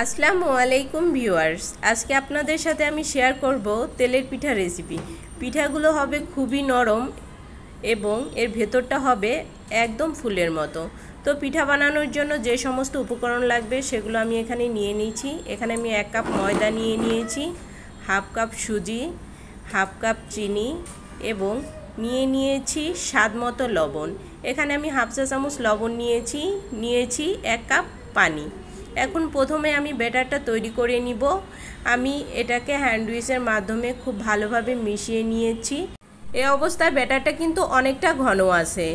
আসসালামু আলাইকুম ভিউয়ার্স, আজকে আপনাদের সাথে আমি শেয়ার করব তেলের পিঠা রেসিপি। পিঠাগুলো হবে খুবই নরম এবং এর ভেতরটা হবে একদম ফুলের মতো। তো পিঠা বানানোর জন্য যে সমস্ত উপকরণ লাগবে সেগুলো আমি এখানে নিয়ে নিয়েছি। এখানে আমি 1 কাপ ময়দা নিয়ে নিয়েছি, হাফ কাপ সুজি, হাফ কাপ চিনি এবং নিয়েছি স্বাদ মতো লবণ। এখানে আমি হাফ চা চামচ লবণ নিয়েছি 1 কাপ পানি। এখন প্রথমে আমি ব্যাটারটা তৈরি করে নিব। আমি এটাকে হ্যান্ড উইচের মাধ্যমে খুব ভালোভাবে মিশিয়ে নিয়েছি। এই অবস্থায় ব্যাটারটা কিন্তু অনেকটা ঘন আছে।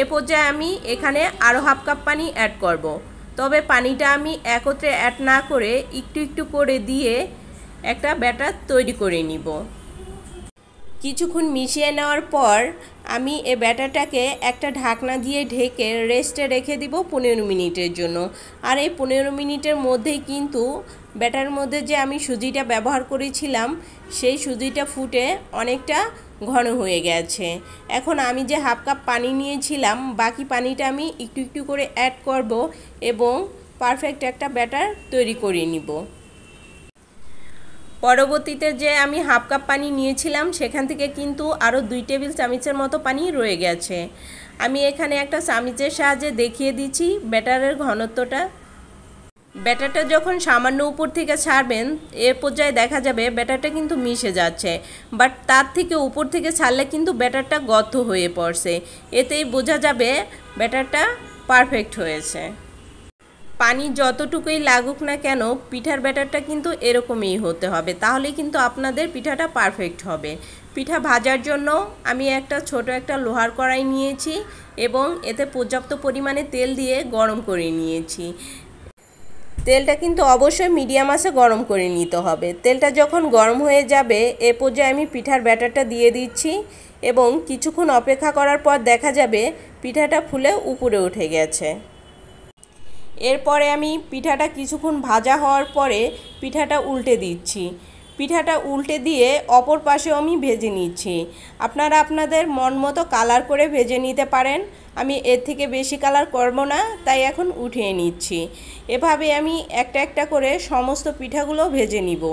এ পর্যায়ে আমি এখানে আরও হাফ কাপ পানি অ্যাড করব। তবে পানিটা আমি একত্রে অ্যাড না করে একটু একটু করে দিয়ে একটা ব্যাটার তৈরি করে নিব। কিছুক্ষণ মিশিয়ে নেওয়ার পর আমি এই ব্যাটারটাকে একটা ঢাকনা দিয়ে ঢেকে রেস্টে রেখে দিব 15 মিনিটের জন্য। আর এই 15 মিনিটের মধ্যেই কিন্তু ব্যাটারের মধ্যে যে আমি সুজিটা ব্যবহার করেছিলাম সেই সুজিটা ফুটে অনেকটা ঘন হয়ে গেছে। এখন আমি যে হাফ কাপ পানি নিয়েছিলাম বাকি পানিটা আমি একটু একটু করে অ্যাড করব এবং পারফেক্ট একটা ব্যাটার তৈরি করে নিব। পরবর্তীতে যে আমি হাফ কাপ পানি নিয়েছিলাম সেখান থেকে কিন্তু আরও 2 টেবিল চামচের মতো পানি রয়ে গেছে। আমি এখানে একটা চামচের সাহায্যে দেখিয়ে দিচ্ছি ব্যাটারের ঘনত্বটা। ব্যাটারটা যখন সামান্য উপর থেকে ছাড়বেন এ পর্যায়ে দেখা যাবে ব্যাটারটা কিন্তু মিশে যাচ্ছে, বাট তার থেকে উপর থেকে ছাড়লে কিন্তু ব্যাটারটা গর্ত হয়ে পড়ছে। এতেই বোঝা যাবে ব্যাটারটা পারফেক্ট হয়েছে। পানি যতটুকুই লাগুক না কেন পিঠার ব্যাটারটা কিন্তু এরকমই হতে হবে, তাহলেই কিন্তু আপনাদের পিঠাটা পারফেক্ট হবে। পিঠা ভাজার জন্য আমি ছোট একটা লোহার কড়াই নিয়েছি এবং এতে পর্যাপ্ত পরিমাণে তেল দিয়ে গরম করে নিয়েছি। তেলটা কিন্তু অবশ্যই মিডিয়াম আঁচে গরম করে নিতে হবে। তেলটা যখন গরম হয়ে যাবে এ পর্যায়ে আমি পিঠার ব্যাটারটা দিয়ে দিচ্ছি এবং কিছুক্ষণ অপেক্ষা করার পর দেখা যাবে পিঠাটা ফুলে উপরে উঠে গেছে। এরপরে আমি পিঠাটা কিছুক্ষণ ভাজা হওয়ার পরে পিঠাটা উল্টে দিচ্ছি। পিঠাটা উল্টে দিয়ে অপর পাশেও আমি ভেজে নিচ্ছি। আপনারা আপনাদের মন মতো কালার করে ভেজে নিতে পারেন। আমি এর থেকে বেশি কালার করব না, তাই এখন উঠিয়ে নিচ্ছি। এভাবে আমি একটা একটা করে সমস্ত পিঠাগুলো ভেজে নিব।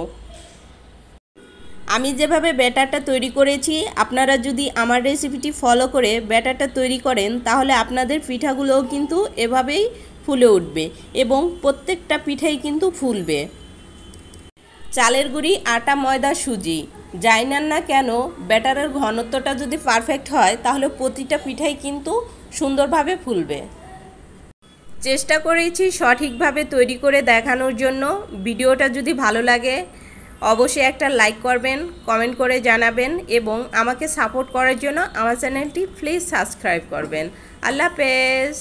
আমি যেভাবে ব্যাটারটা তৈরি করেছি আপনারা যদি আমার রেসিপিটি ফলো করে ব্যাটারটা তৈরি করেন তাহলে আপনাদের পিঠাগুলোও কিন্তু এভাবেই ফুলে উঠবে এবং প্রত্যেকটা পিঠাই কিন্তু ফুলবে। চালের গুঁড়ি, আটা, ময়দা, সুজি যাই নেন না কেন ব্যাটারের ঘনত্বটা যদি পারফেক্ট হয় তাহলে প্রতিটা পিঠাই কিন্তু সুন্দরভাবে ফুলবে। চেষ্টা করেছি সঠিকভাবে তৈরি করে দেখানোর জন্য। ভিডিওটা যদি ভালো লাগে অবশ্যই একটা লাইক করবেন, কমেন্ট করে জানাবেন এবং আমাকে সাপোর্ট করার জন্য আমার চ্যানেলটি প্লিজ সাবস্ক্রাইব করবেন। আল্লাহ হাফেজ।